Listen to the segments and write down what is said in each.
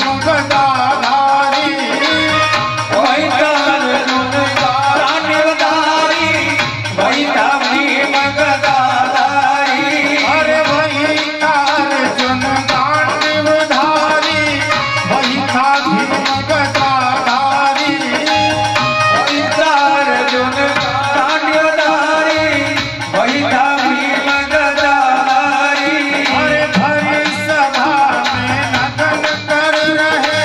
मगदाधारी वही था अर्जुन तांडवधारी वही था भीम गदाधारी अरे वही था अर्जुन तांडवधारी वही था भीम गदाधारी वही था अर्जुन तांडवधारी वही था भीम गदाधारी अरे भरी सभा में नटन कर रहे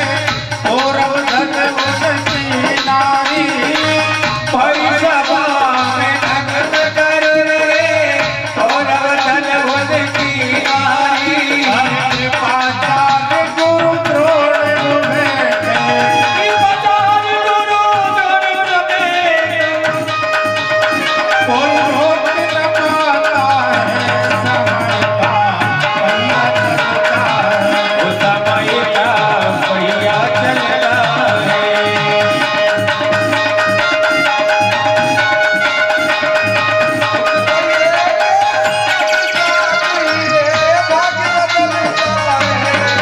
कौरव धन की नारी भरी सभा में नटन कर रहे कौरव धन की नारी अरे पाचाल गुरु द्रोण बैठे पाचाल गुरु द्रोण बैठे कोई रोक न पाता है समय का पहिया चलता है वो समय का पहिया चलता है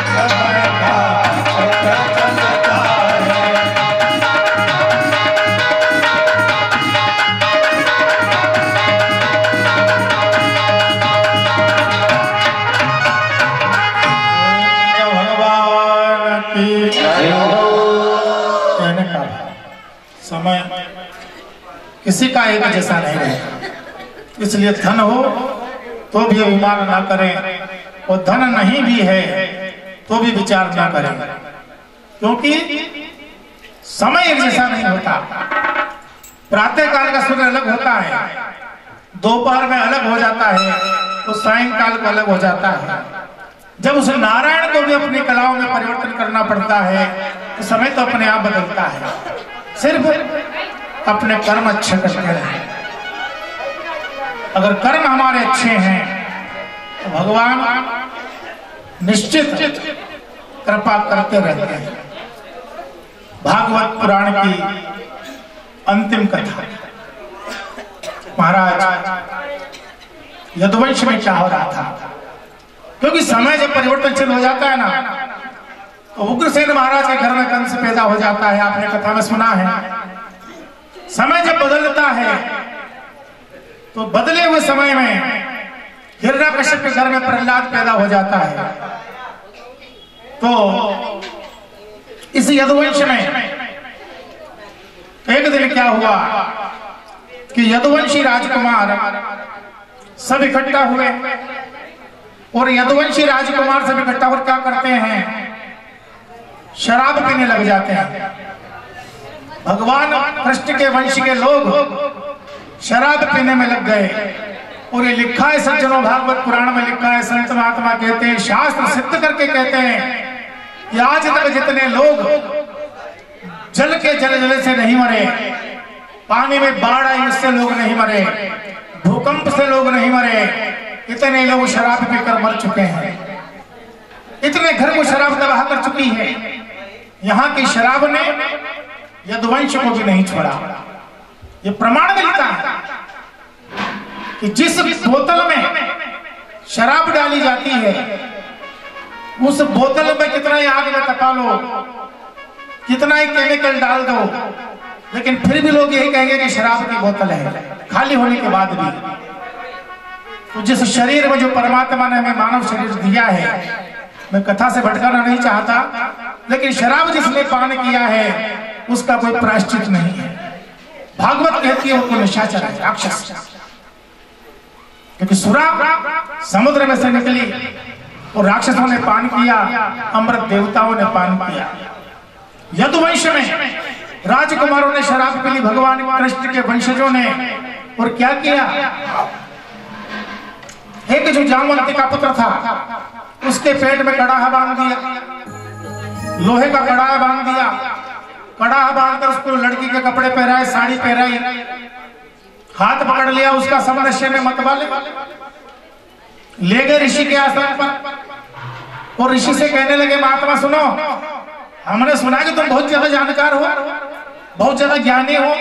समय का पहिया चलता है भगवान की कहने का समय किसी का एक जैसा नहीं रहेगा, इसलिए धन हो तो भी अभिमान ना करें और धन नहीं भी है तो भी विचार ना करें, क्योंकि समय एक जैसा नहीं होता। प्रातः काल का सूर्य अलग होता है, दोपहर में अलग हो जाता है, तो सायंकाल को अलग हो जाता है। जब उस नारायण को भी अपनी कलाओं में परिवर्तन करना पड़ता है तो समय तो अपने आप बदलता है। सिर्फ अपने कर्म अच्छे करते रहे। अगर कर्म हमारे अच्छे हैं तो भगवान निश्चित कृपा करते रहते हैं। भागवत पुराण की अंतिम कथा, महाराज यदुवंश में क्या हो रहा था, क्योंकि समय जब परिवर्तनशील हो जाता है ना, तो उग्रसेन महाराज के घर में कंस पैदा हो जाता है। आपने कथा में सुना है। समय जब बदलता है तो बदले हुए समय में हिरण्यकश्यप के घर में प्रहलाद पैदा हो जाता है। तो इस यदुवंश में एक दिन क्या हुआ कि यदुवंशी राजकुमार सब इकट्ठा हुए और यदुवंशी राजकुमार सब इकट्ठा होकर क्या करते हैं, शराब पीने लग जाते हैं। भगवान कृष्ण के वंश के लोग शराब पीने में लग गए। और ये लिखा है सज्जनों, भागवत पुराण में लिखा है, संत महात्मा कहते हैं, शास्त्र सिद्ध करके कहते हैं कि आज तक जितने लोग जल के जल से नहीं मरे, पानी में बाढ़ आई उससे लोग नहीं मरे, भूकंप से लोग नहीं मरे, इतने लोग शराब पीकर मर चुके हैं। इतने घर को शराब तबाह कर चुकी है। यहाँ की शराब ने यदुवंश को भी नहीं छोड़ा। ये प्रमाण मिलता है कि जिस बोतल में शराब डाली जाती है उस बोतल में कितना ही आग में तपा लो, कितना ही केमिकल डाल दो, लेकिन फिर भी लोग यही कहेंगे कि शराब की बोतल है, खाली होने के बाद भी। तो जिस शरीर में जो परमात्मा ने हमें मानव शरीर दिया है, मैं कथा से भटकाना नहीं चाहता, लेकिन शराब जिसने पान किया है उसका कोई प्रायश्चित नहीं है। भागवत कहती है वो कोई निशाचर है, राक्षस। क्योंकि सुरा समुद्र में से निकली और राक्षसों ने पान किया, अमृत देवताओं ने पान किया। यदुवंश में राजकुमारों ने शराब पी ली, भगवान कृष्ण के वंशजों ने, और क्या किया, एक जो जामवंती का पुत्र था उसके पेट में कड़ाहा बांध दिया, लोहे का कड़ाहा बांध दिया। कड़ाहा बांधकर उसको लड़की के कपड़े पहनाए, साड़ी पहनाई, हाथ पकड़ लिया, उसका समरस्य में मतवाले ले गए ऋषि के आश्रम पर और ऋषि से कहने लगे, महात्मा सुनो, हमने सुना कि तुम बहुत ज्यादा जानकार हो, बहुत ज्यादा ज्ञानी हो,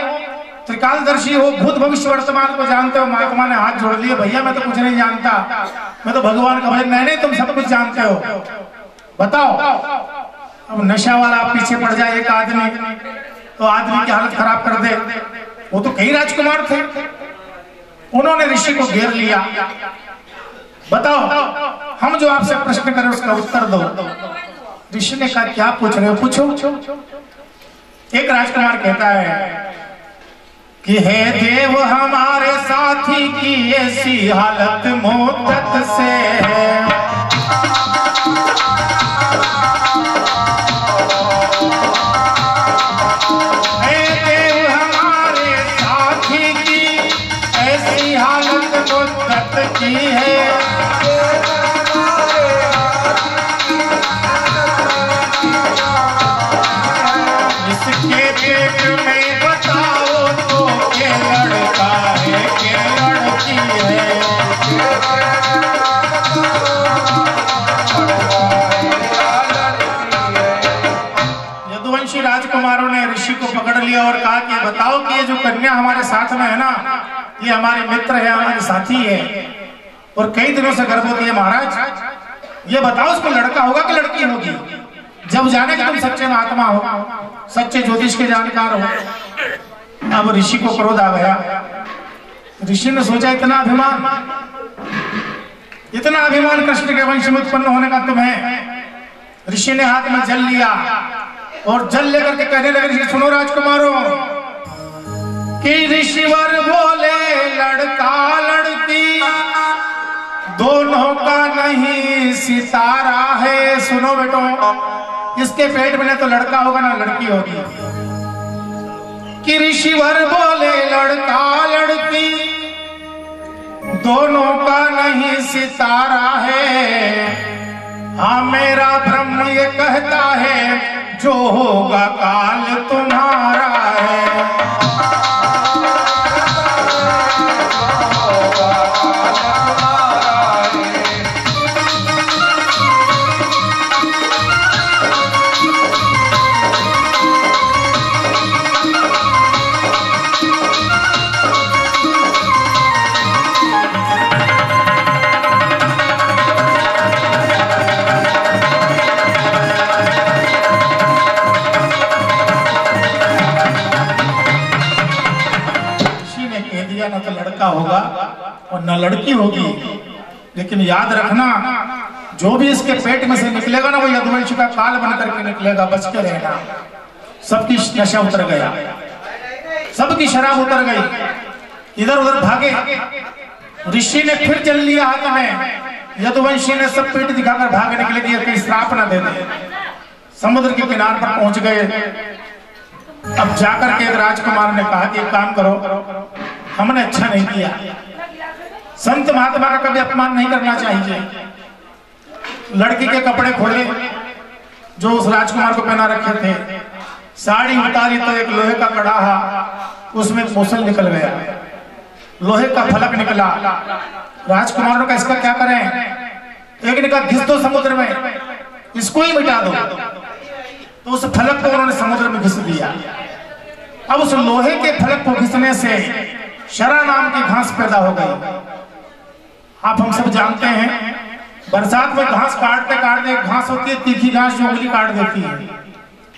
त्रिकालदर्शी हो, भूत भविष्य वर्तमान को जानते हो। महात्मा ने हाथ जोड़ लिए, भैया मैं तो कुछ नहीं जानता, मैं तो भगवान का भाई। नहीं, तुम सब कुछ जानते हो, बताओ। अब नशा वाला पीछे पड़ जाए एक आदमी तो आदमी की हालत खराब कर दे। वो तो कई राजकुमार थे, उन्होंने ऋषि को घेर लिया। बताओ, हम जो आपसे प्रश्न करें उसका उत्तर दो। ऋषि ने कहा क्या पूछ रहे हो, पूछो। एक राजकुमार कहता है कि हे देव हमारे साथी की ऐसी हालत मुद्दत से है, हे देव हमारे साथी की ऐसी हालत मुद्दत की है, इसके पेट में बताओ तो के लड़का है के लड़की है। यदुवंशी राजकुमारों ने ऋषि को पकड़ लिया और कहा कि बताओ कि ये जो कन्या हमारे साथ में है ना, ये हमारे मित्र है, हमारे साथी है और कई दिनों से गर्भवती है महाराज। ये बताओ उसको लड़का होगा कि लड़की होगी? जब जाने कि तुम सच्चे महात्मा हो, सच्चे ज्योतिष के जानकार हो। अब ऋषि को क्रोध आ गया। ऋषि ने सोचा इतना अभिमान कृष्ण के वंश में उत्पन्न होने का तुम्हें। ऋषि ने हाथ में जल लिया और जल लेकर के कहने लगे, ऋषि सुनो राजकुमारों कि ऋषिवर बोले लड़का लड़की दोनों का नहीं सितारा है। सुनो बेटो, इसके पेट में ना तो लड़का होगा ना लड़की होगी। कि ऋषिवर बोले लड़का लड़की दोनों का नहीं सितारा है। हाँ मेरा ब्रह्म ये कहता है जो होगा काल तुम्हारा है। ना तो लड़का होगा और न लड़की होगी, लेकिन याद रखना जो भी इसके पेट में से निकलेगा ना वो यदुवंश का काल बन करके निकलेगा। बच के रहना। सबकी नशा उतर गया, सबकी शराब उतर गई, इधर उधर भागे। ऋषि ने फिर जल लिया हाथ में। यदुवंशी ने सब पेट दिखाकर भाग निकले दिए कि श्राप न दे दे। समुद्र के किनारे पर पहुंच गए। अब जाकर के एक राजकुमार ने कहा कि काम करो, हमने अच्छा नहीं किया। संत महात्मा का कभी अपमान नहीं करना चाहिए। लड़की के कपड़े खोले जो उस राजकुमार को पहना रखे थे, साड़ी उतारी तो एक लोहे का कड़ाहा, उसमें मूसल निकल गया, लोहे का फलक निकला। राजकुमारों का इसका क्या करें? एक ने कहा घिस दो समुद्र में, इसको ही मिटा दो। तो उस फलक को उन्होंने समुद्र में घिस दिया। अब उस लोहे के फलक को घिसने से शरा नाम की घास पैदा हो गई। आप हम सब जानते हैं बरसात में घास काटते काटते घास होती है तीखी घास जो उंगली काट देती है,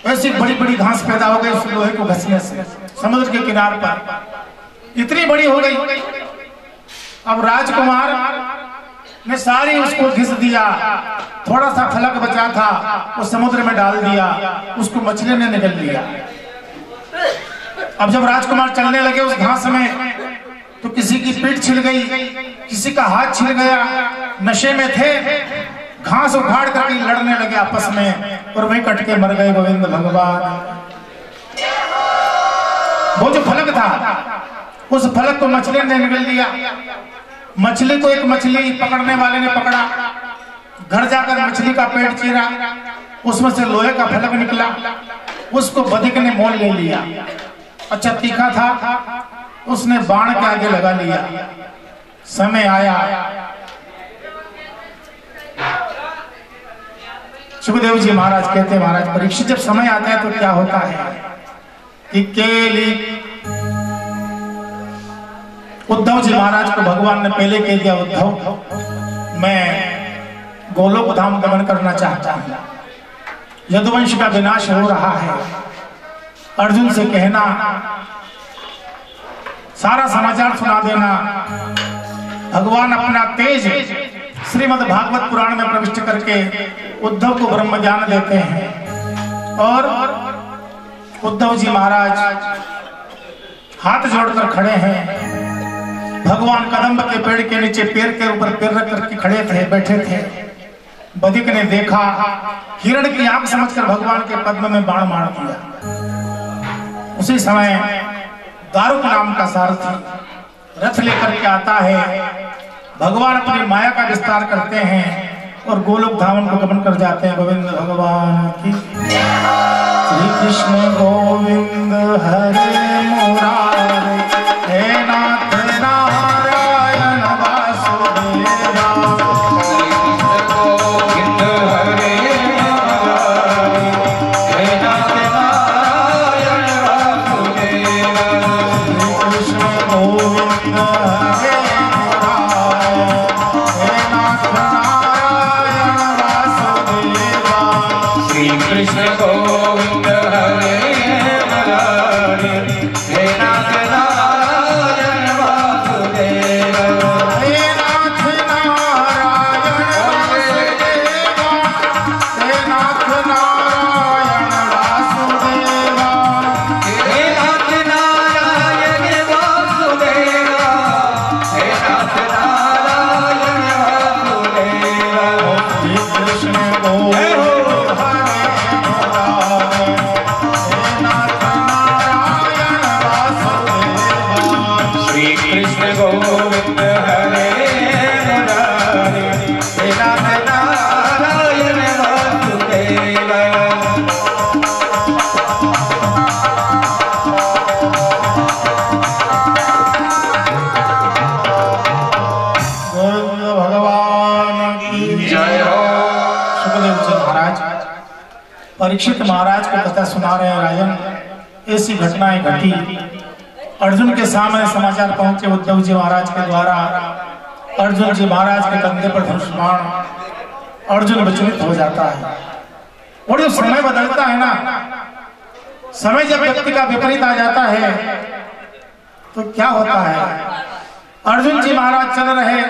ऐसी बड़ी बड़ी घास पैदा हो गई उस लोहे को घिसने से समुद्र के किनारे पर, इतनी बड़ी हो गई। अब राजकुमार ने सारी उसको घिस दिया, थोड़ा सा फलक बचा था वो समुद्र में डाल दिया, उसको मछली ने निगल लिया। अब जब राजकुमार चलने लगे उस घास में तो किसी की पीठ छिल गई, किसी का हाथ छिल गया। नशे में थे, घास उखाड़ करके लड़ने लगे आपस में और वहीं कट के मर गए गोविंद भगवान। वो जो फलक था उस फलक को मछली ने निगल लिया। मछली को एक मछली पकड़ने वाले ने पकड़ा, घर जाकर मछली का पेट चीरा, उसमें से लोहे का फलक निकला, उसको बधिक ने मोल ले लिया। अच्छा तीखा था, उसने बाण के आगे लगा लिया। समय आया, सुखदेव जी महाराज कहते हैं महाराज परीक्षित जब समय आता है तो क्या होता है कि केली उद्धव जी महाराज को भगवान ने पहले कह दिया, उद्धव मैं गोलोक धाम गमन करना चाहता हूं। यदुवंश का विनाश हो रहा है। अर्जुन से कहना, सारा समाचार सुना देना। भगवान अपना तेज श्रीमद् भागवत पुराण में प्रविष्ट करके उद्धव को ब्रह्म ज्ञान देते हैं और उद्धव जी महाराज हाथ जोड़कर खड़े हैं। भगवान कदम्ब के पेड़ के नीचे पैर के ऊपर पैर रख करके खड़े थे, बैठे थे। बधिक ने देखा, हिरण की आंख समझकर भगवान के पद्म में बाण मार दिया। उसी समय दारुक नाम का सारथी रथ लेकर के आता है। भगवान अपनी माया का विस्तार करते हैं और गोलोक धाम को गमन कर जाते हैं। गोविंद भगवान की। श्री कृष्ण गोविंद हरे मुरारे, हे नाथ नारायण वासुदेवा। गोविंद हरे मुरारे, हे नाथ नारायण वासुदेवा। श्री कृष्ण गोविंद हरे कृष्ण गोविंद हरे मुरारे, हे नाथ नारायण वासुदेव। हे नाथ नारायण वासुदेव, हे नाथ नारायण वासुदेव, हे नाथ नारायण वासुदेव, हे नाथ नारायण वासुदेव। श्री कृष्ण गोविंद गोविंद हरे मुरारे, हे नाथ नारायण वासुदेव। गोविंद भगवान की जय हो। सुखदेव जी महाराज परीक्षित महाराज को कथा सुना रहे हैं। राजन, ऐसी घटनाएं घटी। अर्जुन के सामने समाचार पहुंचे उद्धव जी महाराज के द्वारा। अर्जुन जी महाराज के कंधे पर धनुष बाण। अर्जुन विचलित हो जाता है। और जब समय बदलता है ना, समय जब व्यक्ति का विपरीत आ जाता है तो क्या होता है। अर्जुन जी महाराज चल रहे,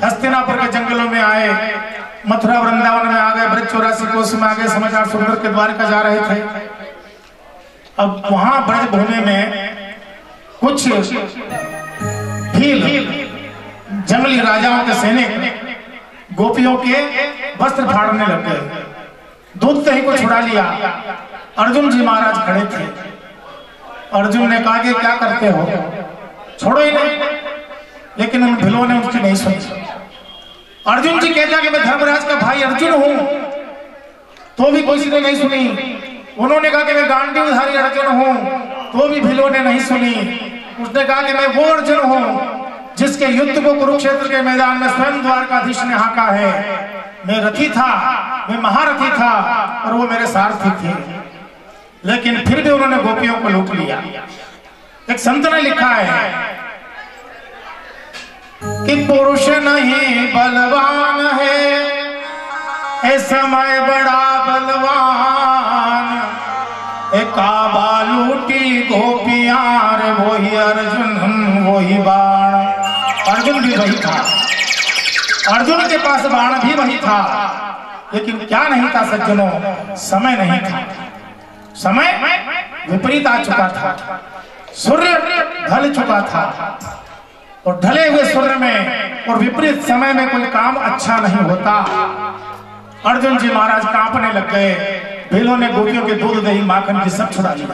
हस्तिनापुर के जंगलों में आए, मथुरा वृंदावन में आ गए, ब्रज 84 कोस में आ गए। समाचार सुनकर के द्वारका जा रहे थे। अब वहां ब्रज भूमि में कुछ भील जंगली राजाओं के सैनिक गोपियों के वस्त्र फाड़ने लग गए। दूध दही को छुड़ा लिया। अर्जुन जी महाराज खड़े थे। अर्जुन ने कहा कि क्या करते हो, छोड़ो ही नहीं। लेकिन उन भीलों ने उसकी नहीं सुनी। अर्जुन जी कहता कि मैं धर्मराज का भाई अर्जुन हूं, तो भी किसी ने नहीं सुनी। उन्होंने कहा कि मैं गांडीवधारी अर्जुन हूं, तो भी भीलों ने नहीं सुनी। उसने कहा कि मैं वो अर्जुन हूं जिसके युद्ध को कुरुक्षेत्र के मैदान में स्वयं द्वारकाधीश ने हाका है। मैं रथी था, मैं महारथी था और वो मेरे सारथी थे। लेकिन फिर भी उन्होंने गोपियों को लूट लिया। एक संत ने लिखा है कि पुरुष नहीं बलवान है, ए समय बड़ा बलवान। काबा लूटी गोपियां रे, वही अर्जुन वही बाण। अर्जुन भी वही था, अर्जुन के पास बाण भी वही था। लेकिन क्या नहीं था सज्जनों, समय नहीं था। समय विपरीत आ चुका था। सूर्य ढल चुका था और ढले हुए सूर्य में और विपरीत समय में कोई काम अच्छा नहीं होता। अर्जुन जी महाराज कांपने लग गए। भीलों ने गोपियों के दूध दही माखन की सब छुड़ा लिया।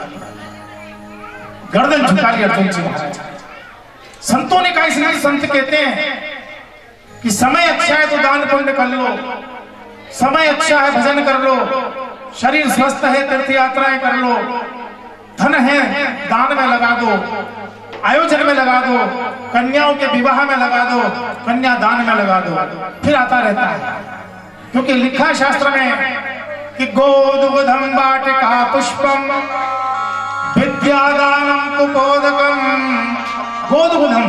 गर्दन झुका ली अर्जुन जी महाराज। संतों ने कहा, इसलिए संत कहते हैं कि समय अच्छा है तो दान पुण्य कर लो, समय अच्छा है भजन कर लो, शरीर स्वस्थ है तीर्थ यात्राएं कर लो, धन है दान में लगा दो, आयोजन में लगा दो, कन्याओं के विवाह में लगा दो, कन्या दान में लगा दो, फिर आता रहता है। क्योंकि लिखा शास्त्र में कि गोदुग्धम वाटिका पुष्पम विद्यादानम कुपोदकम। गोदुग्धम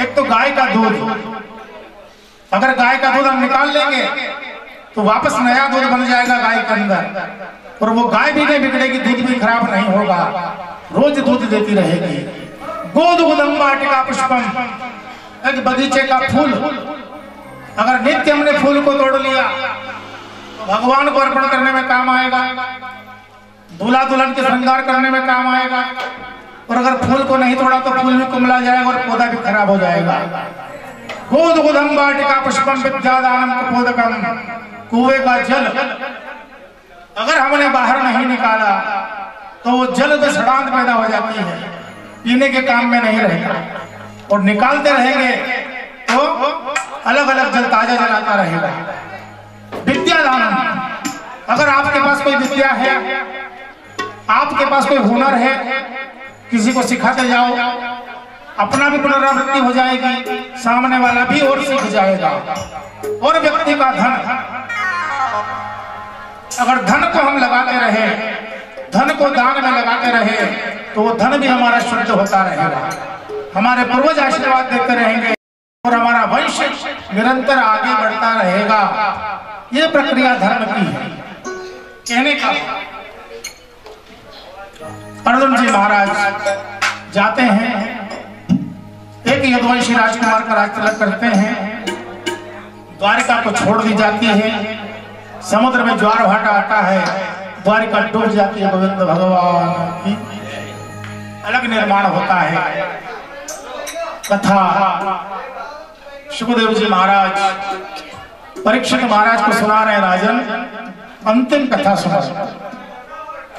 एक तो गाय का दूध, अगर गाय का दूध हम निकाल लेंगे तो वापस नया दूध बन जाएगा गाय के अंदर, और वो गाय भी नहीं बिगड़ेगी, दूध भी खराब नहीं होगा, रोज दूध देती रहेगी। गोद गुदम वाटिका पुष्पम, एक बगीचे का फूल, अगर नित्य हमने फूल को तोड़ लिया तो भगवान को अर्पण करने में काम आएगा, दूल्हा दुल्हन के श्रृंगार करने में काम आएगा। और अगर फूल को नहीं तोड़ा तो फूल भी कुमला जाएगा और पौधा भी खराब हो जाएगा। गोद गुदम वाटिका पुष्पम विद्यादानम कुपोदकम, कुएं का जल अगर हमने बाहर नहीं निकाला तो वो जल में सड़ांत पैदा हो जाती है, पीने के काम में नहीं रहेगा। और निकालते रहेंगे तो अलग अलग जल ताजा जल आता रहेगा। विद्यादानम, अगर आपके पास कोई विद्या है, आपके पास कोई हुनर है, किसी को सिखाते जाओ, अपना भी पुनरावृत्ति हो जाएगी, सामने वाला भी और सीख जाएगा। और व्यक्ति का धन, अगर धन को हम लगाते रहे, धन को दान में लगाते रहे तो वो धन भी हमारा शुद्ध होता रहेगा, हमारे पूर्वज आशीर्वाद देते रहेंगे और हमारा वंश निरंतर आगे बढ़ता रहेगा। ये प्रक्रिया धर्म की है। कहने का अर्जुन जी महाराज जाते हैं, एक यदुवंशी राजकुमार का राज तिलक करते हैं, द्वारिका को छोड़ दी जाती है, समुद्र में ज्वार भाटा आता है, द्वारिका डूब जाती है। गोविंद भगवान की अलग निर्माण होता है। कथा सुखदेव जी महाराज परीक्षित महाराज को सुना रहे। राजन, अंतिम कथा सुना,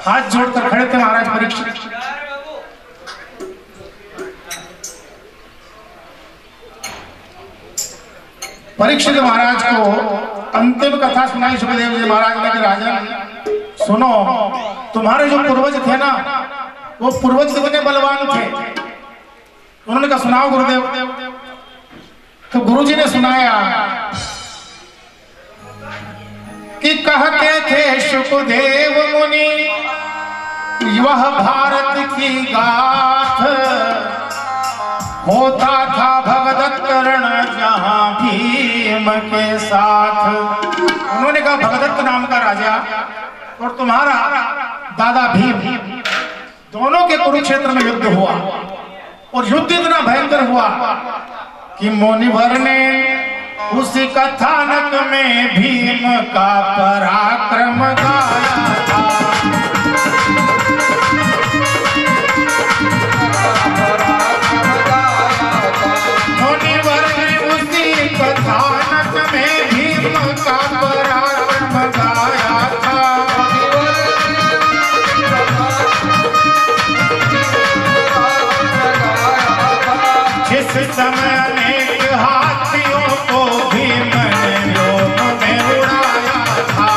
हाथ जोड़कर खड़े थे महाराज परीक्षित। परीक्षित महाराज को अंतिम कथा सुनाई सुखदेव जी महाराज ने कि राजन सुनो, तुम्हारे जो पूर्वज थे ना, वो पूर्वज कितने बलवान थे। उन्होंने कहा सुनाओ गुरुदेव। तो गुरुजी ने सुनाया कि कहते थे सुखदेव मुनि, वह भारत की गाथ, होता था भगदत्त रण जहां भीम के साथ। उन्होंने कहा भगदत्त नाम का राजा और तुम्हारा दादा भीम, दोनों के कुरुक्षेत्र में युद्ध हुआ, और युद्ध इतना भयंकर हुआ कि मुनिवर ने उसी कथानक में भीम का पराक्रम गाया था। मुनिवर ने उसी कथानक में भीम का पराक्रम गाया था। जिस समय अनेक हाथियों को भीम ने लोक में उड़ाया था।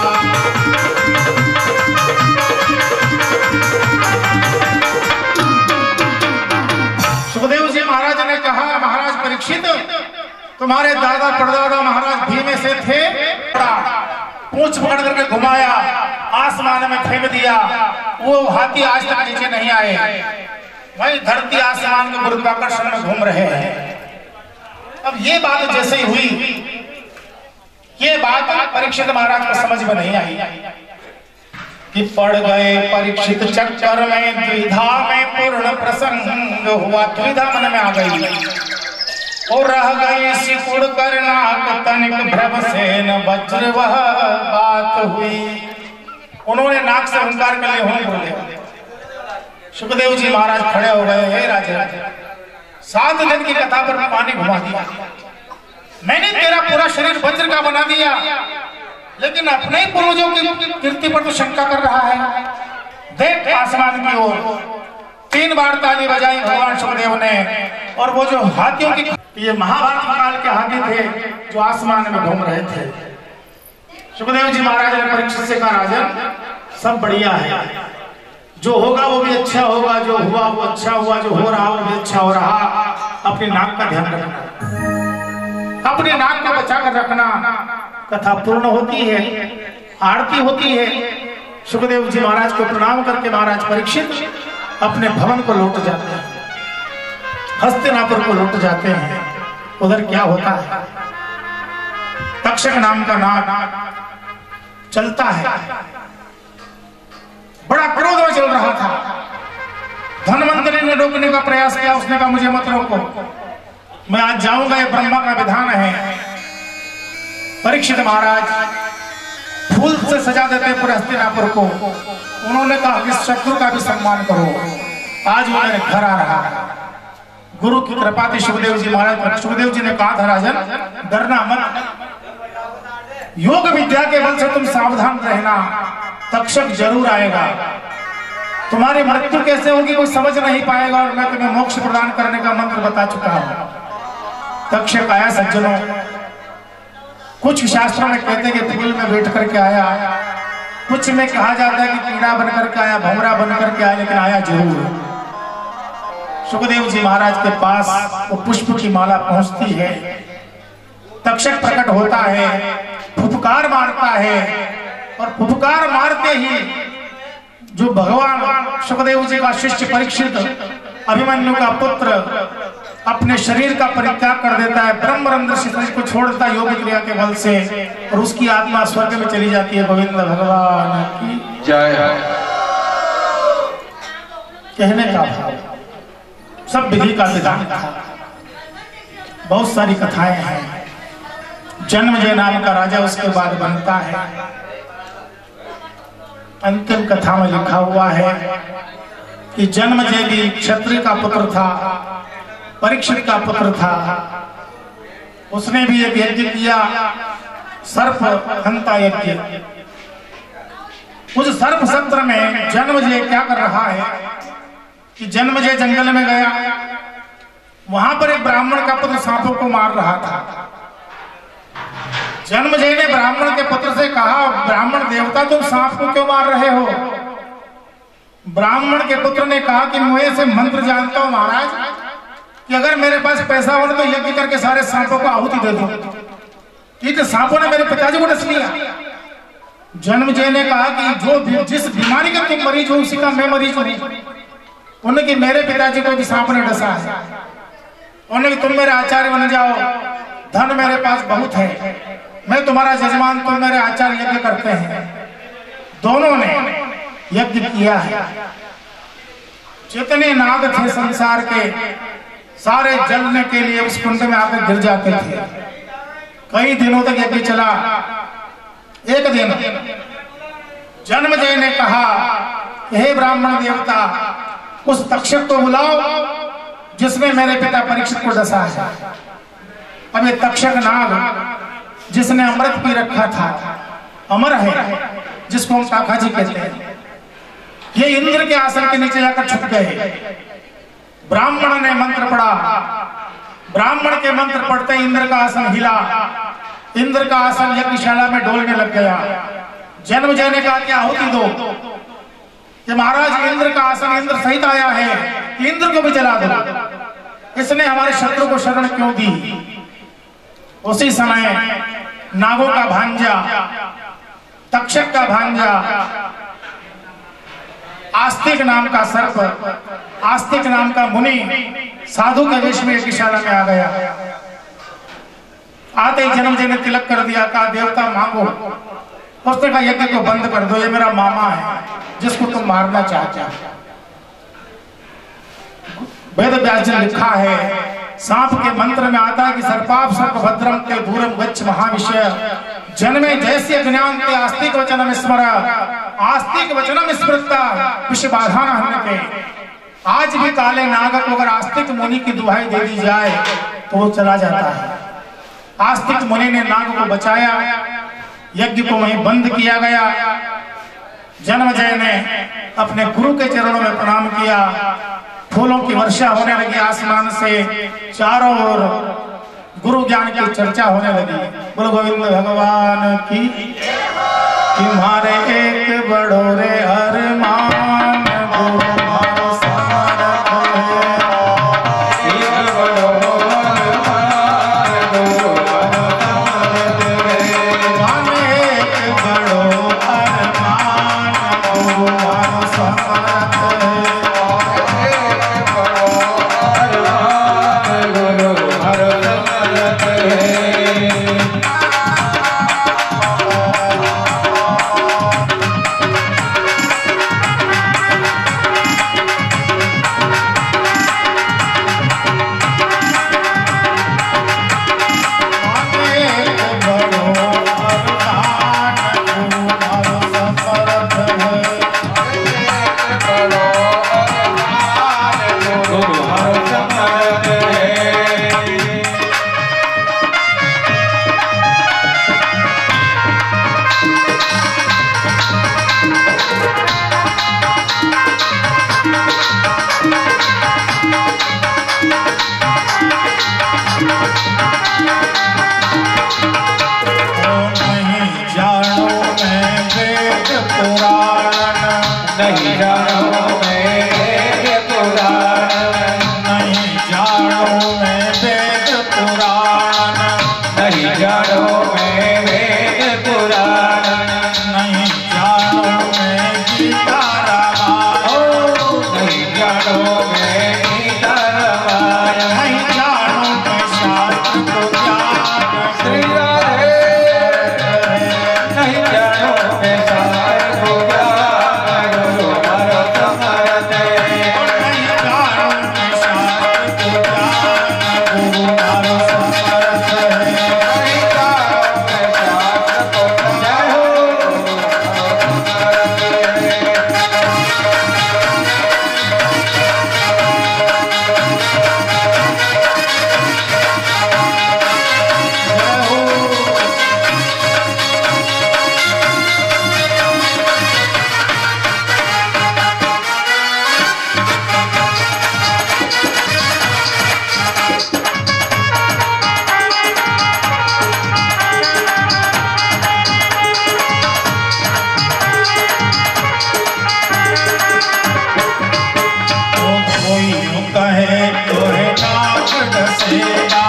सुखदेव जी महाराज ने कहा महाराज परीक्षित, तुम्हारे दादा परदादा महाराज भीम से थे, पूंछ पकड़ करके घुमाया, आसमान में फेंक दिया, वो हाथी आज तक नीचे नहीं आए, वही धरती आसमान के गुरुत्वाकर्षण में घूम रहे हैं। अब ये बात जैसे ही हुई, ये बात परीक्षित महाराज को समझ में नहीं आई कि पड़ गए परीक्षित चक्कर में, द्विधा में पूर्ण प्रसंग हुआ, द्विधा मन में आ गई और रह गए सिकुड़ कर नाक तनिक भ्रम से न वज्र, वह बात हुई। उन्होंने नाक से हुंकार कर लिए, बोले सुखदेव जी महाराज खड़े हो गए, हे राजा 7 दिन की कथा पर पानी घुमा दिया, मैंने तेरा पूरा शरीर वज्र का बना दिया, लेकिन अपने ही पूर्वजों की कीर्ति पर तो शंका कर रहा है। देख आसमान की ओर, 3 बार ताली बजाई भगवान सुखदेव ने, और वो जो हाथियों की, ये महाभारत काल के हाथी थे जो आसमान में घूम रहे थे। सुखदेव जी महाराज ने परीक्षित से कहा राजन सब बढ़िया है, जो होगा वो भी अच्छा होगा, जो हुआ वो अच्छा हुआ, जो हो रहा वो भी अच्छा हो रहा, अपने नाक का ध्यान रखना, अपने नाक को बचा कर रखना। कथा पूर्ण होती है, आरती होती है। सुखदेव जी महाराज को प्रणाम करके महाराज परीक्षित अपने भवन को लौट जाते हैं, हस्तिनापुर को लौट जाते हैं। उधर क्या होता है, तक्षक नाम का नाग चलता है। बड़ा क्रोध में चल रहा था। धनवंतरी ने रोकने का प्रयास किया, उसने कहा मुझे मत रोको, मैं आज जाऊंगा, ये ब्रह्मा का विधान है। परीक्षित महाराज फूल से सजा देते पूरे हस्तिनापुर को। उन्होंने कहा कि शत्रु का भी सम्मान करो। आज वो मेरे घर आ रहा है। गुरु की कृपा थी सुखदेव जी महाराज। सुखदेव जी ने कहा था राजन डरना मत, योग विद्या के बल से तुम सावधान रहना, तक्षक जरूर आएगा। तुम्हारी मृत्यु कैसे होगी कोई समझ नहीं पाएगा, और मैं तुम्हें मोक्ष प्रदान करने का मंत्र बता चुका हूं। तक्षक आया सज्जनों। कुछ शास्त्रों में कहते हैं कि फूल में बैठ करके आया, कुछ में कहा जाता है कि कीड़ा बनकर के आया, भंवरा बनकर के आया, लेकिन आया जरूर। सुखदेव जी महाराज के पास वो पुष्प की माला पहुंचती है। तक्षक प्रकट होता है, फुफकार मारता है, और फुफकार मारते ही जो भगवान सुखदेव जी का शिष्य परीक्षित, अभिमन्यु का पुत्र, अपने शरीर का परित्याग कर देता है, ब्रह्मरंध्र शरीर को छोड़ देता है योग क्रिया के बल से, और उसकी आत्मा स्वर्ग में चली जाती है। गोविंद भगवान की जय। कहने का भाव सब विधि का विधान था। बहुत सारी कथाएं हैं। जन्मजय नाम का राजा उसके बाद बनता है। अंतिम कथा में लिखा हुआ है कि जन्मजय भी क्षत्रिय का पुत्र था, परीक्षित का पुत्र था। उसने भी एक यज्ञ किया, सर्प हंता यज्ञ। उस सर्प सत्र में जन्मजय क्या कर रहा है कि जन्मजय जंगल में गया, वहां पर एक ब्राह्मण का पुत्र सांपों को मार रहा था। जन्मजय ने ब्राह्मण के पुत्र से कहा, ब्राह्मण देवता तुम सांप को क्यों मार रहे हो? ब्राह्मण के पुत्र ने कहा कि मैं से मंत्र जानता हूं महाराज, कि अगर मेरे पास पैसा हो तो यज्ञ करके सारे सांपों को आहुति दे दूं। तो सांपों ने मेरे पिताजी को डस लिया। जन्मजय ने कहा कि जो जिस बीमारी का तुम मरीज हो उसी का मैं मरीज हूं। उन्होंने मेरे पिताजी को भी सांप ने डसा है। उन्होंने तुम मेरे आचार्य बन जाओ, धन मेरे पास बहुत है, मैं तुम्हारा जजमान, तुम मेरे आचार्य यज्ञ करते हैं। दोनों ने यज्ञ किया है। जितने नाग थे संसार के सारे जलने के लिए उस कुंड में आकर गिर जाते थे। कई दिनों तक यज्ञ चला। एक दिन जन्मजय ने कहा, हे ब्राह्मण देवता, उस तक्षक को बुलाओ जिसने मेरे पिता परीक्षित को डसा है। अब ये तक्षक नाग जिसने अमृत पी रखा था, अमर है, जिसको हम काका जी कहते हैं, ये इंद्र के आसन के नीचे जाकर छुप गए। ब्राह्मण ने मंत्र पढ़ा। ब्राह्मण के मंत्र पढ़ते इंद्र का आसन हिला। इंद्र का आसन यज्ञशाला में डोलने लग गया। जन्मजय ने कहा कि आहुति दो कि महाराज इंद्र का आसन इंद्र सहित आया है, इंद्र को भी जला दो। इसने हमारे शत्रु को शरण क्यों दी? उसी समय नागों का भांजा, तक्षक का भांजा, आस्तिक नाम का सर्प, आस्तिक नाम का मुनि साधु के वेश में यज्ञशाला में आ गया। आते ही जन्मजय ने तिलक कर दिया, कहा देवता मांगो। उसने कहा यज्ञ को बंद कर दो, ये मेरा मामा है जिसको तुम मारना चाहते हो। वेद व्यास जी ने लिखा है, सांप के मंत्र में आता है कि सर्पाप सर्पभद्रम ते दूरम गच्छ महाविषय जन्मे जैसे ज्ञान ते आस्तिक वचनम स्मर आस्तिक वचनम स्मृता विष बाधा न हन्यते। आज भी काले नाग को अगर आस्तिक मुनि की दुहाई दे दी जाए तो वो चला जाता है। आस्तिक मुनि ने नाग को बचाया, यज्ञ को वहीं बंद किया गया। जन्मजय ने अपने गुरु के चरणों में प्रणाम किया। फूलों की वर्षा होने लगी आसमान से, चारों ओर गुरु ज्ञान की चर्चा होने लगी। बोलो गोविंद भगवान की। तुम्हारे एक बड़ोरे अरमान नहीं जानो मैं वेद पुराण, नहीं जानो मैं वेद पुराण, नहीं जानो मैं वेद पुराण, नहीं जानो मैं गीता रामायण, नहीं जानो मैं गीता रामायण, नहीं जानो मैं शास्त्र को ज्ञान। श्री राधे नहीं जानो मैं सार को ज्ञान, गुरु मारो तुम्हारे नहीं जानो मैं शास्त्र को ज्ञान, गुरु मारो समर्थ है। नहीं जानो मैं शास्त्र को जय हो कोई यूं कहे तो है नाक डसेगा,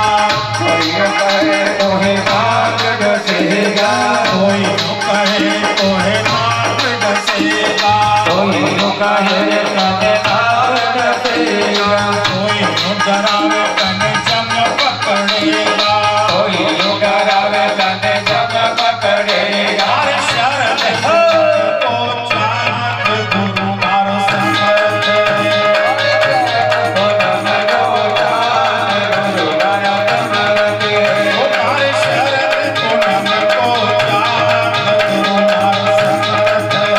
कोई कहे तो है नाग डसेगा, कोई यूं कहे तो है नाक डसेगा, कोई कहे तने नाग डसेगा, कोई यूं डरावे तने जम पकड़ेगा, कोई करावे तने जब पकड़ेगा। हर शरण को चांद गुरु मारो समर्थ है। हर शरण को नम को चांद गुरु मारो समर्थ है।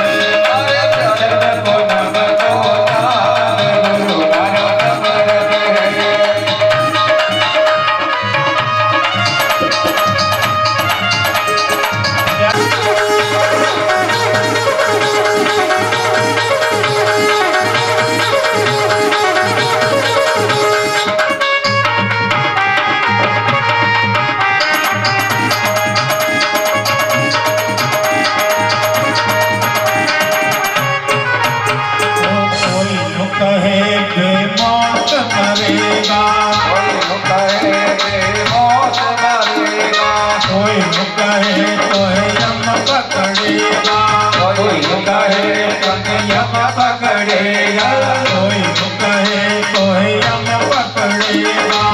कोई यूं कहे बेमौत मरेगा, कोई यूं कहे तो है यम पकड़ेगा, कोई यूं कहे तो है यम पकड़ेगा,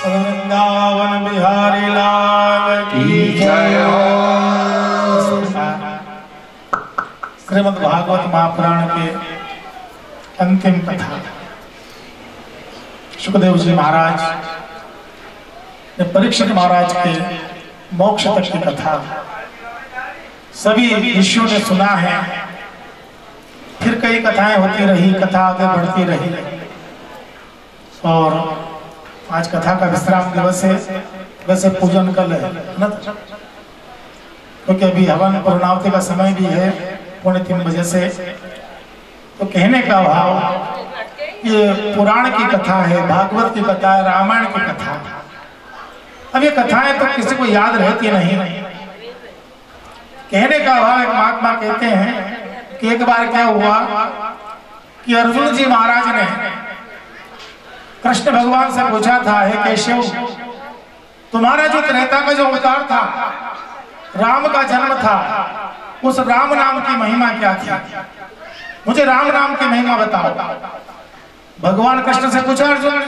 वृंदावन बिहारी लाल की जय हो। श्रीमद् भागवत महापुराण के अंतिम कथा सुखदेव जी महाराज ने परीक्षित महाराज के मोक्ष तक की कथा सभी ऋषियों ने सुना है। फिर कई कथाएं होती रही, कथा आगे बढ़ती रही और आज कथा का विश्राम दिवस है। वैसे पूजन कल है ना, क्योंकि अभी हवन पूर्णावती का समय भी है 2:45 बजे से। तो कहने का भाव ये पुराण की कथा है, भागवत की कथा है, रामायण की कथा है। अब ये कथाएं तो किसी को याद रहती नहीं। कहने का भाव एक महात्मा कहते हैं कि एक बार क्या हुआ कि अर्जुन जी महाराज ने कृष्ण भगवान से पूछा था, हे केशव, तुम्हारा जो त्रेता का जो अवतार था, राम का जन्म था, उस राम नाम की महिमा क्या थी? मुझे राम नाम की महिमा बताओ। भगवान कृष्ण से पूछा अर्जुन।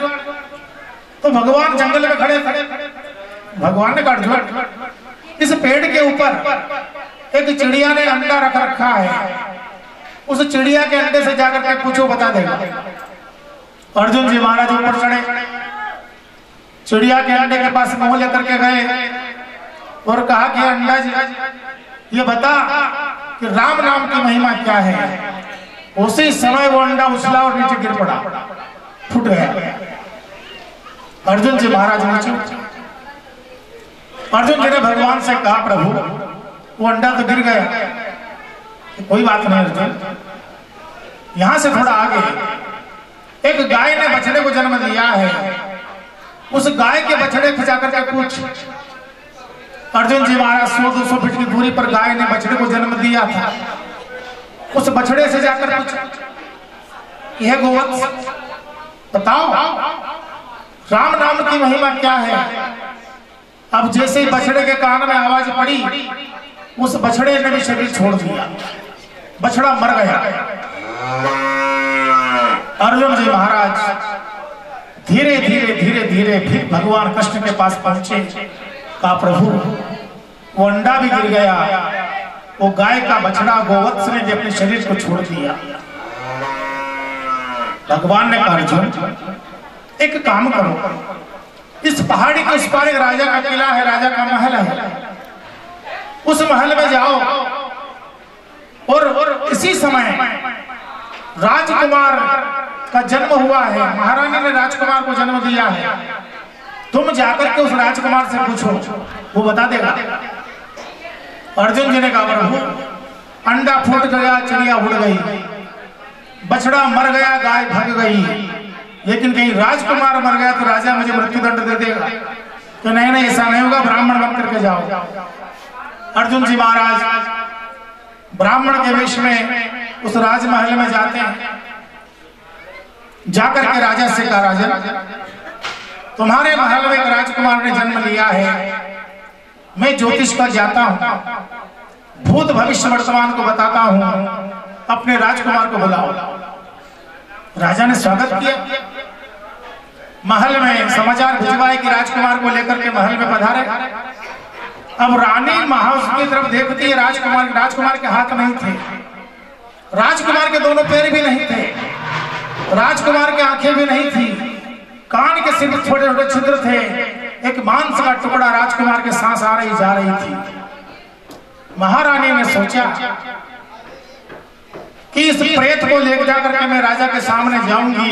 तो भगवान जंगल में खड़े थे। भगवान ने कहा, इस पेड़ के ऊपर एक चिड़िया ने अंडा रख रखा है, उस चिड़िया के अंडे से जाकर के पूछो, बता देगा। अर्जुन जी महाराज ऊपर चढ़े। चिड़िया के अंडे के पास मुंह लेकर के गए और कहा कि अंडा जी ये बता कि राम नाम की महिमा क्या है। उसी समय वो अंडा उछला और नीचे गिर पड़ा, फूट गया। अर्जुन जी महाराज नीचे, अर्जुन जी ने भगवान से कहा प्रभु वो अंडा तो गिर गया, कोई बात नहीं अर्जुन, यहां से थोड़ा आगे एक गाय ने बछड़े को जन्म दिया है, उस गाय के बछड़े खिंचा करके पूछ। अर्जुन जी महाराज 100-200 फीट की दूरी पर गाय ने बछड़े को जन्म दिया था, उस बछड़े से जाकर पूछ यह गोवत्स बताओ राम नाम की महिमा क्या है। अब जैसे ही बछड़े के कान में आवाज पड़ी, उस बछड़े ने भी शरीर छोड़ दिया, बछड़ा मर गया। अर्जुन जी महाराज धीरे धीरे धीरे धीरे फिर भगवान कृष्ण के पास पहुंचे। कहा प्रभु वो अंडा भी गिर गया, वो गाय का बछड़ा गोवत्स ने भी अपने शरीर को छोड़ दिया। भगवान ने कहा अर्जुन एक काम करो, इस पहाड़ी के उस पार एक राजा का किला है, राजा का महल है, उस महल में जाओ और इसी समय राजकुमार का जन्म हुआ है, महारानी ने राजकुमार को जन्म दिया है, तुम जाकर के उस राजकुमार से पूछो, वो बता देगा। अर्जुन जी ने कहा प्रभु अंडा फूट गया, चिड़िया उड़ गई, बछड़ा मर गया, गाय भाग गई, लेकिन कहीं राजकुमार मर गया तो राजा मुझे मृत्यु दंड दे देगा। तो नहीं नहीं ऐसा नहीं होगा, ब्राह्मण बन करके जाओ। अर्जुन जी महाराज ब्राह्मण के वेश में उस राजमहल में जाते हैं, जाकर के राजा से कहा राजा तुम्हारे महल में एक राजकुमार ने जन्म लिया है, मैं ज्योतिष का ज्ञाता हूं, भूत भविष्य वर्तमान को बताता हूं, अपने राजकुमार को बुलाओ। राजा ने स्वागत किया, महल में समाचार भिजवाए कि राजकुमार को लेकर के महल में पधारे। अब रानी महाउस की तरफ देखती है, राजकुमार के हाथ नहीं थे, राजकुमार के दोनों पैर भी नहीं थे, राजकुमार की आंखें भी नहीं थी, कान के सिर्फ छोटे छोटे छिद्र थे, एक मांस का टुकड़ा राजकुमार के सांस आ रही जा रही थी। महारानी ने सोचा कि इस प्रेत को लेकर जाकर के मैं राजा के सामने जाऊंगी,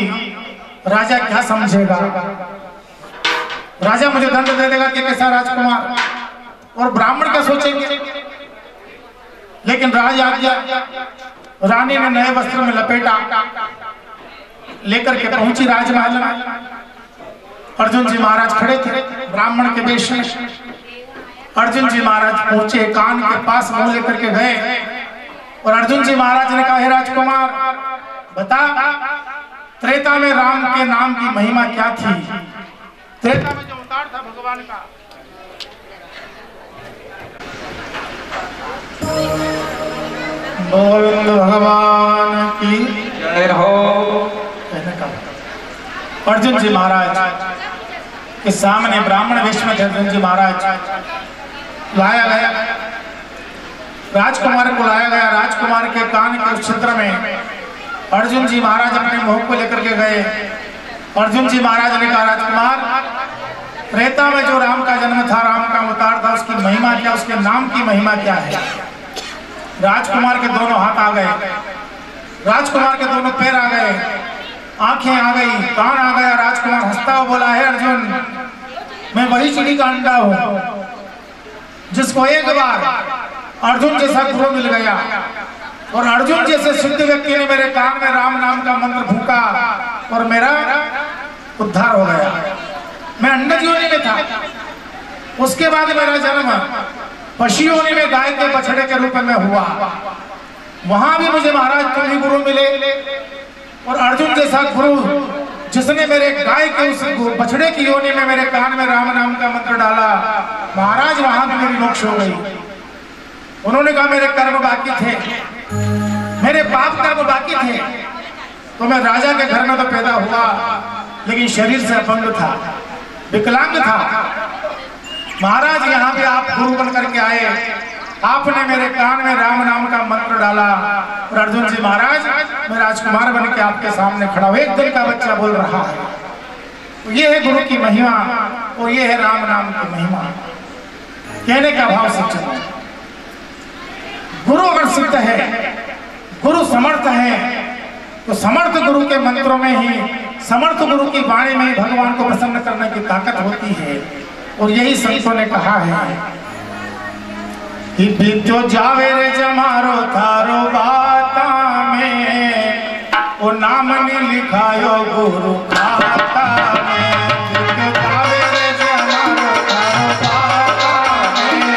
राजा क्या समझेगा, राजा मुझे दंड दे देगा कि कैसा राजकुमार, और ब्राह्मण क्या सोचेंगे। लेकिन राजा रानी ने नए वस्त्र में लपेटा लेकर के पहुंची राजमहल में। अर्जुन जी महाराज खड़े थे ब्राह्मण के वेश में। अर्जुन जी महाराज पहुंचे, कान के पास मुंह लेकर के गए और अर्जुन जी महाराज ने कहा हे राजकुमार बता त्रेता में राम के नाम की महिमा क्या थी। त्रेता में जो अवतार था भगवान का, गोविंद भगवान की जय हो। अर्जुन जी महाराज के सामने ब्राह्मण वेश में अर्जुन जी महाराज लाया गया, राजकुमार को लाया गया। राजकुमार के कान के उस छिद्र में अर्जुन जी महाराज अपने मुंह को लेकर के गए। अर्जुन जी महाराज ने कहा राजकुमार त्रेता में जो राम का जन्म था, राम का अवतार था, उसकी महिमा क्या, उसके नाम की महिमा क्या है। राजकुमार के दोनों हाथ आ गए, राजकुमार के दोनों पैर आ गए, आंखें आ गई, कान आ गया। राजकुमार हंसता हुआ बोला है अर्जुन मैं वही चिड़ी का अंडा हूं जिसको एक बार अर्जुन जैसा गुरु मिल गया और अर्जुन जैसे सिद्ध व्यक्ति ने मेरे कान में राम नाम का मंत्र फूंका और मेरा उद्धार हो गया। मैं अंडा योनि में था, उसके बाद मेरा जन्म पशु योनि में गाय के बछड़े के रूप में हुआ। वहां भी मुझे महाराज तुम ही गुरु मिले और अर्जुन जैसा गुरु जिसने मेरे गाय के उस बछड़े की योनि में मेरे कान में राम नाम का मंत्र डाला, महाराज वहां भी मेरी मोक्ष हो गई। उन्होंने कहा मेरे कर्म बाकी थे, मेरे पाप कर्म बाकी थे, तो मैं राजा के घर में तो पैदा हुआ लेकिन शरीर से अपंग था, विकलांग था। महाराज यहाँ भी आप गुरु बन करके आए, आपने मेरे कान में राम नाम का मंत्र डाला और अर्जुन जी महाराज मैं राजकुमार बन के आपके सामने खड़ा हूं। एक दिन का बच्चा बोल रहा है ये है गुरु की महिमा और ये है राम नाम की महिमा। कहने का भाव सच्चा, गुरु अगर सिद्ध है, गुरु समर्थ है, तो समर्थ गुरु के मंत्रों में ही, समर्थ गुरु की वाणी में ही भगवान को प्रसन्न करने की ताकत होती है। और यही संतों ने कहा है कि बीतो जावे रे जमारो थारो बाता में, ओ नाम ने लिखायो गुरु खाता में। बीतो जावे रे जमारो थारो बाता में,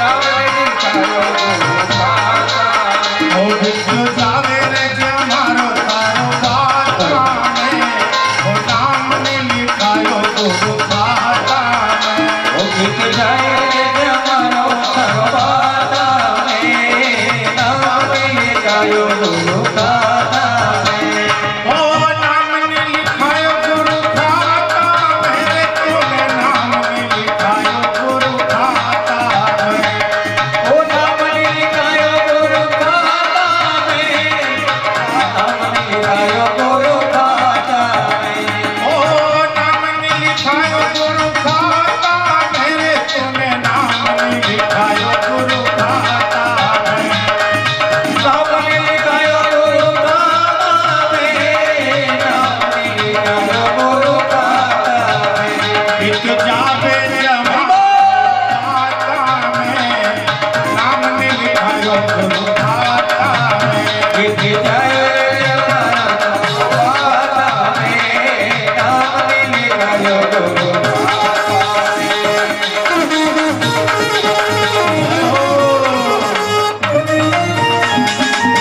नाम ने लिखायो गुरु खाता में। ओ बीतो जावे रे जमारो थारो बाता में, ओ नाम ने लिखायो गुरु खाता में। ओ बीतो जावे रे जमारो थारो बाता में, नाम ने लिखायो गुरु खाता में। ओ नाम ने लिखायो गुरु खाता में, तूने नाम ने लिखायो गुरु खाता में। ओ नाम ने लिखायो गुरु खाता में, नाम ने लिखायो गुरु खाता में। ओ नाम ने लिखायो गुरु खाता मेरे, तूने नाम ने लिखायो गुरु खाता में। नाम ने लिखायो गुरु खाता में, नाम ने लिखायो गुरु खाता में। बिक जावे जमा खाता में, नाम ने लिखायो गुरु खाता में। बिक जावे जमा खाता में, नाम ने लिखायो गुरु खाता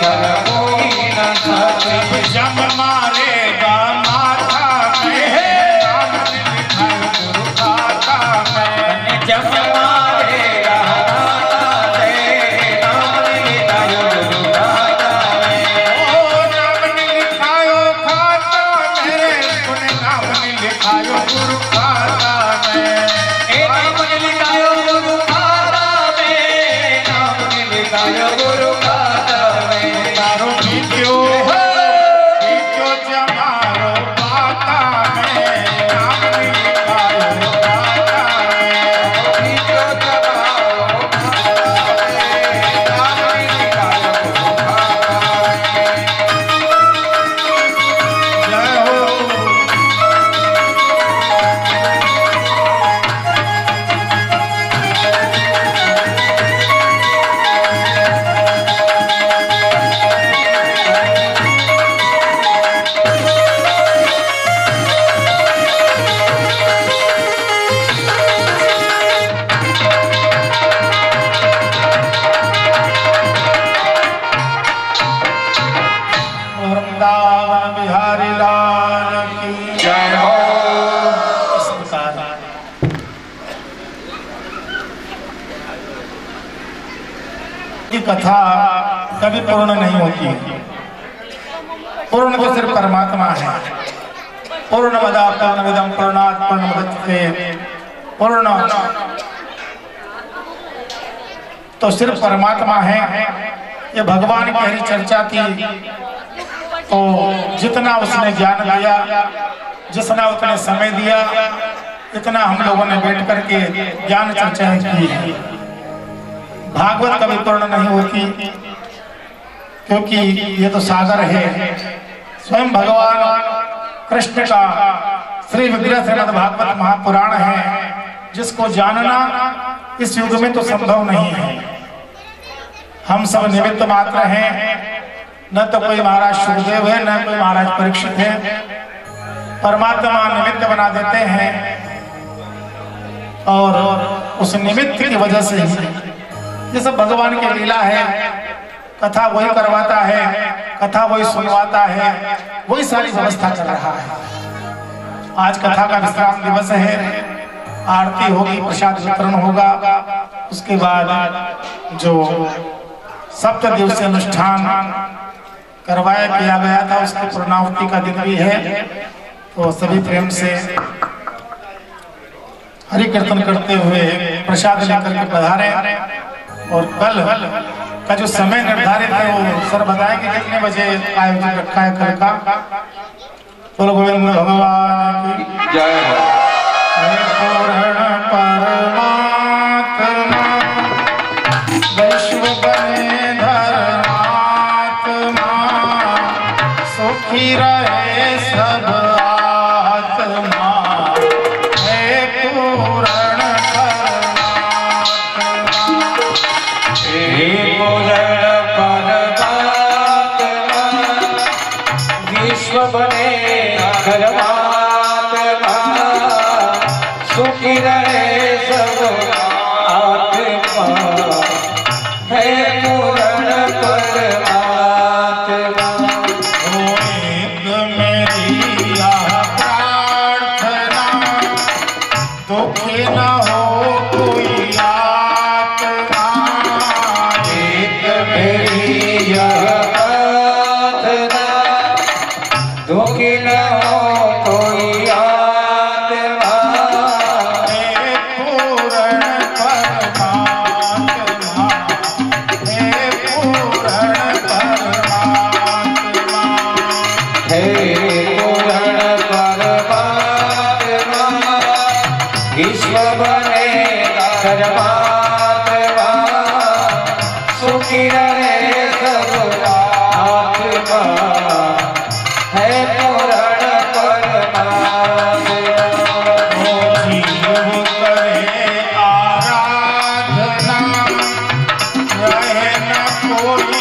फल कोई न सके। जब मारेगा माथा में नाम लिखाए गुरु खाता में। जब मारेगा माथा में नाम लिखाए गुरु खाता में। ओ नाम लिखायो खाता में तूने नाम लिखायो गुरु खाता में। नाम लिखायो गुरु खाता में नाम लिखायो गुरु खाता में। तारो बीत्यो जमारो बाता में नाम लिखायो बाता में। बीत्यो जमारो बाता में नाम लिखायो गुरु खाता में। जय हो। वृंदावन बिहारी लाल की जय हो। इस प्रकार की कथा कभी पूर्ण नहीं होती। पूर्ण तो सिर्फ परमात्मा है। पूर्णमदा पूर्णमिदं पूर्णात् पूर्णमुदच्यते। पूर्ण तो सिर्फ परमात्मा है। ये भगवान की हरी चर्चा थी तो जितना उसने ज्ञान दिया, जितना उतने समय दिया, इतना हम लोगों ने बैठ करके ज्ञान चर्चा की है। भागवत कभी पूर्ण नहीं होती क्योंकि ये तो सागर है। स्वयं भगवान कृष्ण का श्री विग्रह श्रीमद् भागवत महापुराण है, जिसको जानना इस युग में तो संभव नहीं है। हम सब निमित्त मात्र हैं। न तो कोई महाराज सुखदेव है, न कोई महाराज परीक्षित है। परमात्मा निमित्त बना देते हैं और उस निमित्त की वजह से ये सब भगवान की लीला है। कथा वही करवाता है, कथा वही सुनवाता है, वही सारी व्यवस्था कर रहा है। आज कथा का विश्राम दिवस है। आरती होगी, प्रसाद वितरण होगा। उसके बाद जो सप्त दिवसीय अनुष्ठान करवाया किया गया था उसकी पूर्णाहुति का दिन भी है। तो सभी प्रेम से हरि कीर्तन करते हुए प्रसाद लेकर के पधारे। और कल का जो समय निर्धारित है वो सर बताएंगे कितने बजे आयोजन रखा है कल का। बोलो गोविंद भगवान की जय हो। पूर्ण परमात्मा विश्व बने धर्मात्मा सुखी रहे सब आत्मा हे पूर्ण परमात्मा। हे पूर्ण परमात्मा विश्व बने धर्मात्मा सुखी रहे सब आत्मा हे पूर्ण परमात्मा। एक मेरी यह प्रार्थना दुखी न हो कोई आत्मा। एक मेरी यह प्रार्थना दुखी न हो कोई आत्मा हे पूर्ण परमात्मा हे पूर्ण परमात्मा। हे पूर्ण परमात्मा विश्व बने धर्मात्मा सुखी रहे सब आत्मा हे पूर्ण परमात्मा। जीव करे आराधना रहे न कोई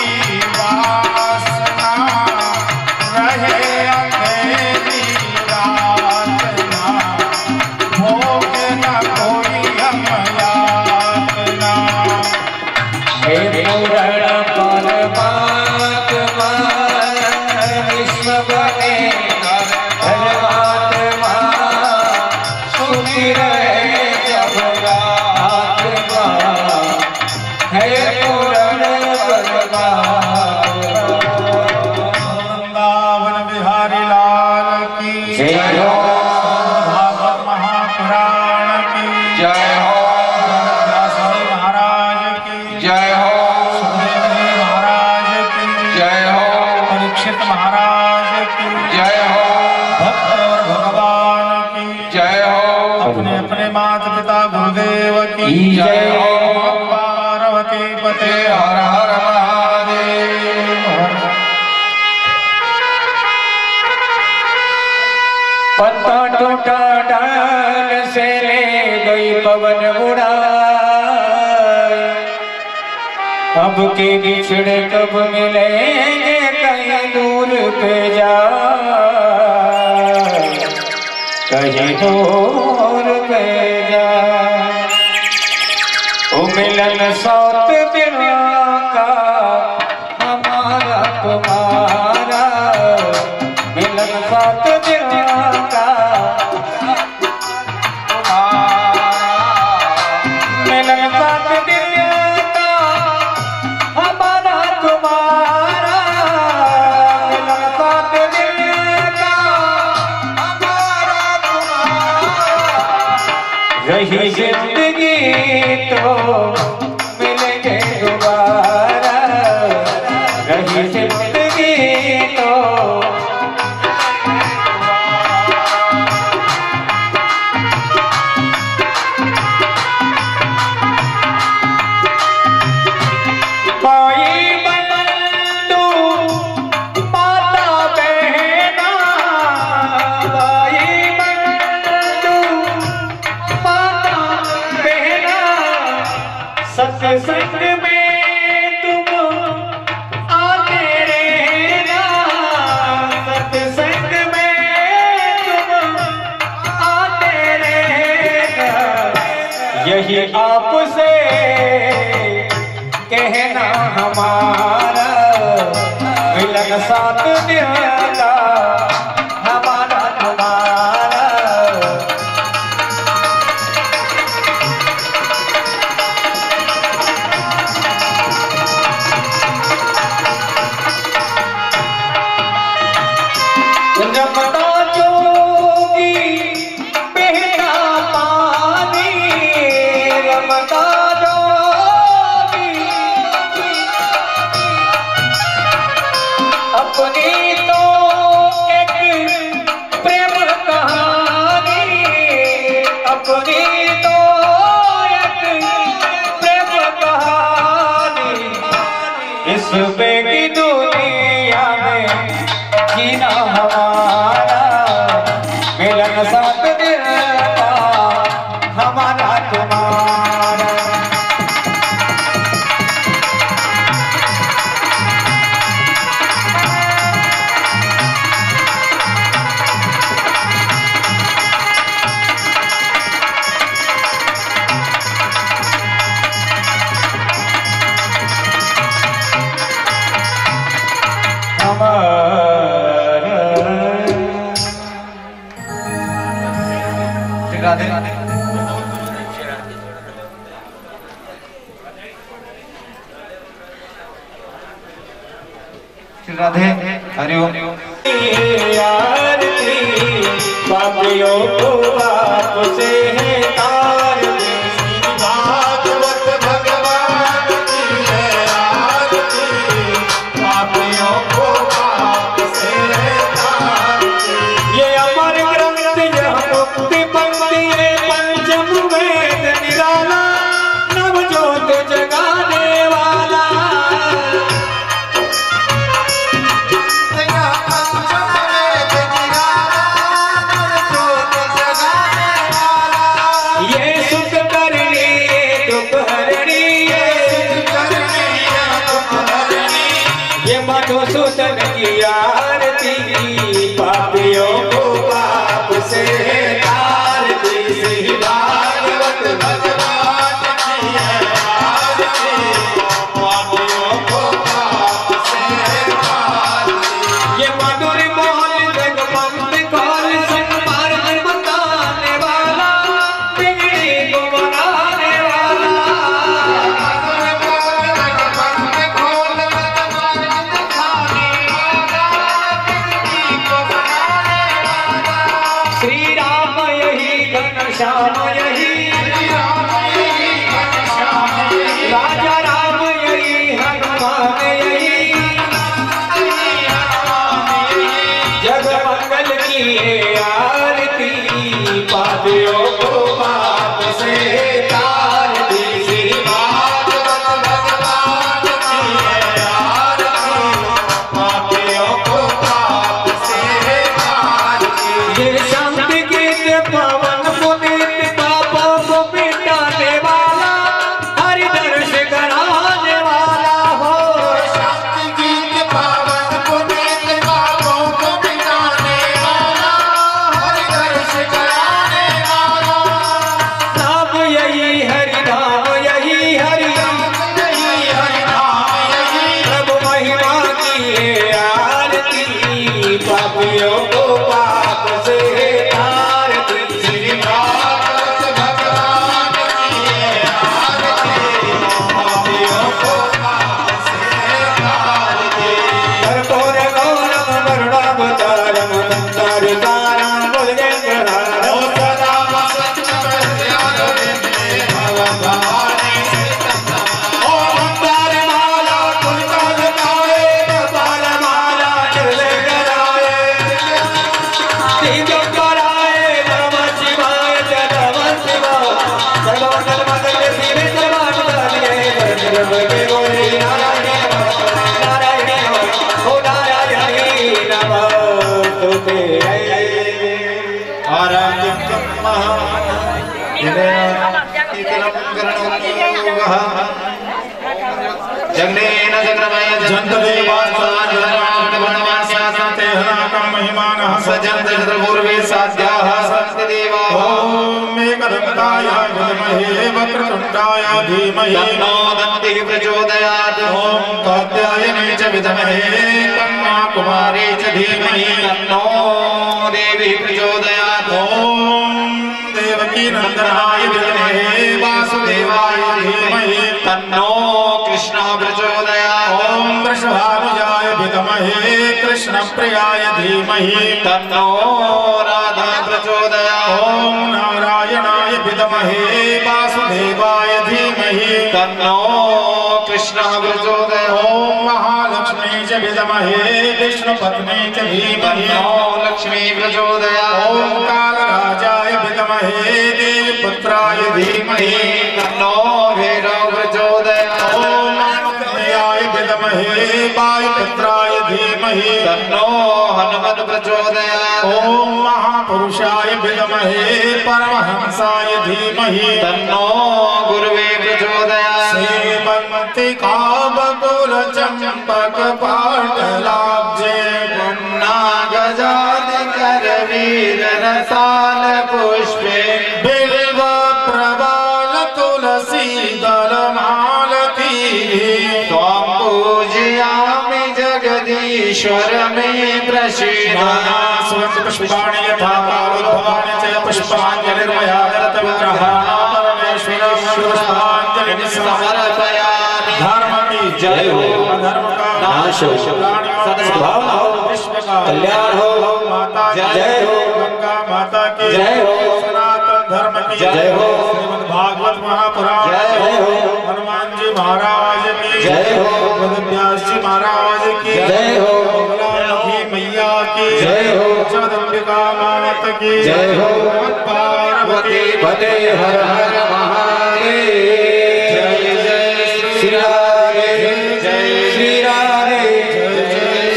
वासना रहे अंधेरी रात ना भोग न कोई हम यातना। हे पूर्ण परमात्मा वृंदावन बिहारी लाल की जय हो। भागवत महापुराण की जय हो। व्यासदेव महाराज की जय हो। सुखदेव जी महाराज की जय हो। परीक्षित महाराज की जय हो। भक्त और भगवान की जय हो। अपने अपने माता पिता गुरुदेव की जय हो। पार्वती पते हर हर महादेव। पत्ता टूटा डाल से ले गई पवन उड़ाए, अब के बिछड़े कब मिलेंगे कहीं दूर पे जा, कहीं दूर पे जा। ओ मिलन सौत दिनों का हमारा तुम्हारा, मिलन सौत दिनों का मिलन सौत दिनों का हमारा तुम्हारा, मिलन सौत दिनों का हमारा तुम्हारा। रही जिंदगी तो मिलेंगे दोबारा, रही जिंदगी तो भाई बंधु माता बहना, भाई बंधु माता बहना, सत्संग में तुम आते रहना, सत्संग में तुम आते रहना। यही आपसे कहना हमारा, मिलन साथ निभाना हमारा तुम्हारा। रमता जोगी बहता पानी, रमता जोगी अपनी तो एक प्रेम कहानी, अपनी तो एक प्रेम कहानी। इस बेगी दुनिया में जीना हमारा, मिलन साथ दिलता हमारा तुम्हारा। राधे राधे हरिओम। आरती पापियों को आपसे है आरती, भागवत भगवान की है आरती, पापियों को आपसे है आरती। ये अमर ग्रंथ यह मुक्ति पंक्ति है, पंचम वेद निराला, नवजोत जगाने वाला। मधुसूदन की आरती, पापियों को पाप से आरती, श्री भागवत भगवान की है आरती, पापियों को पाप से आरती। ये मधुर बोल जगमंत कौल संभार बताने वाला, बिगड़ी को बनाने वाला। मधुर बोल जगमंत कौल जगनेन जगनमय जंत देवास्तान जगन्नाथ वनवासासते हनाकं महिमानः सजन्त पूर्वे साध्याः सन्ति देवा ओम एकदन्ताय विद्महे वक्रतुण्डाय धीमहि तन्नो दन्तिः प्रचोदयात् ओम कात्यायने च विद्महे कन्याकुमारी च धीमहि तन्नो देवी प्रचोदयात् ओम देवकी नंदनाय विद्महे वासुदेवाय धीमहि तन्नो कृष्णः प्रचोदयात् ओम वृषभानुजाय विद्महे कृष्णप्रियाय धीमहि तन्नो राधा प्रचोदयात् ओम नारायणाय विद्महे वासुदेवाय धीमहि तन्नो कृष्णः प्रचोदयात् ओम महालक्ष्मी च विद्महे विष्णुपत्नी च धीमहि तन्नो लक्ष्मी प्रचोदयात् ओम कालराजाय विद्महे देवपुत्राय धीमहि तन्नो भैरव प्रचोदयात् ओम आग्नेयाय विद्महे वायुपुत्राय धीमहि तन्नो हनुमन् प्रचोदयात् ओम महापुरुषाय विद्महे परमहंसाय धीमहि तन्नो गुरुवे प्रचोदयात् सेवन्ति काबकुल चंपक पाटलाब्जे नागजादिकर वीर रसाल पुष्पे बिल्व प्रबाल तुलसी दल मालती त्वां पूजयामि जगदीश्वर मे प्रसीद सुवंत पुष्पाणि यथा कालोद्भवानि च पुष्पाञ्जलिर्मया परमेश्वरं पुष्पाञ्जलिं समर्पयामि धर्म की जय हो अधर्म का नाश हो सद्भावना हो विश्व का कल्याण हो माता जय हो गंगा माता की जय हो सनातन धर्म की जय हो श्रीमद् भागवत महापुराण जय हो हनुमान जी महाराज की जय हो वेदव्यास जी महाराज की जय हो लक्ष्मी मैया की जय हो जगदम्बिका मात की जय हो पार्वती भटे हर हर महादेव जय जय श्री राधे जय श्री राधे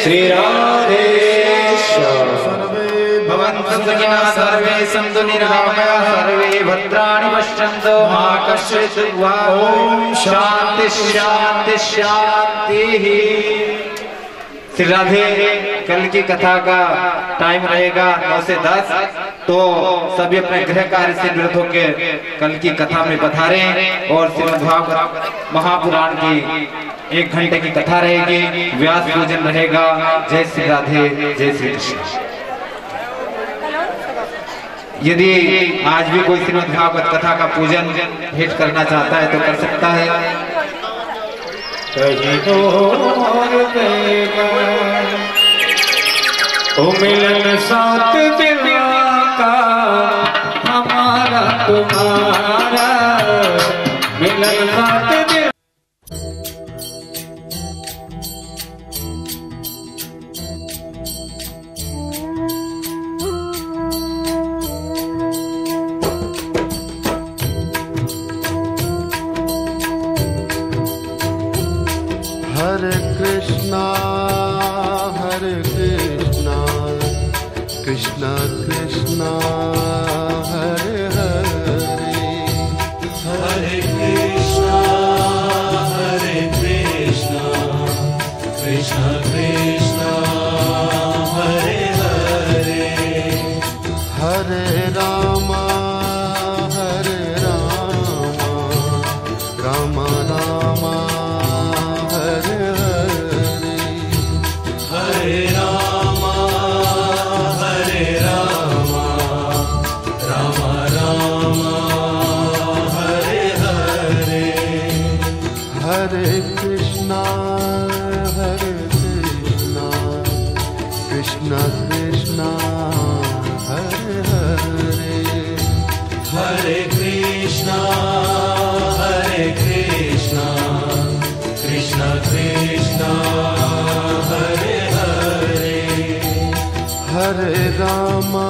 श्री राधेश्वर सर्वे भवन्तु सुखिनः सर्वे सन्तु निरामयाः सर्वे भद्राणि पश्यन्तु मा कश्चित् वा ओम शांति शांति शांति। श्री राधे कल की कथा का टाइम रहेगा 9 से 10, तो सभी अपने गृह कार्य से निवृत्त होकर कल की कथा में पधारें और श्रीमद् भागवत महापुराण की 1 घंटे की कथा रहेगी, व्यास पूजन रहेगा। जय श्री राधे जय श्री कृष्ण। यदि आज भी कोई श्रीमद् भागवत कथा का पूजन भेंट करना चाहता है तो कर सकता है। ओ मिलन साथ बिना का हमारा तुम्हारा मिलन साथ बिना। हरे कृष्णा कृष्णा कृष्णा हरे हरे हरे कृष्णा कृष्णा कृष्णा हरे हरे हरे रामा राम रामा हरे हरे हरे रामा राम राम हरे हरे हरे कृष्णा कृष्णा कृष्णा हरे हरे हरे कृष्णा कृष्णा कृष्णा हरे हरे हरे रामा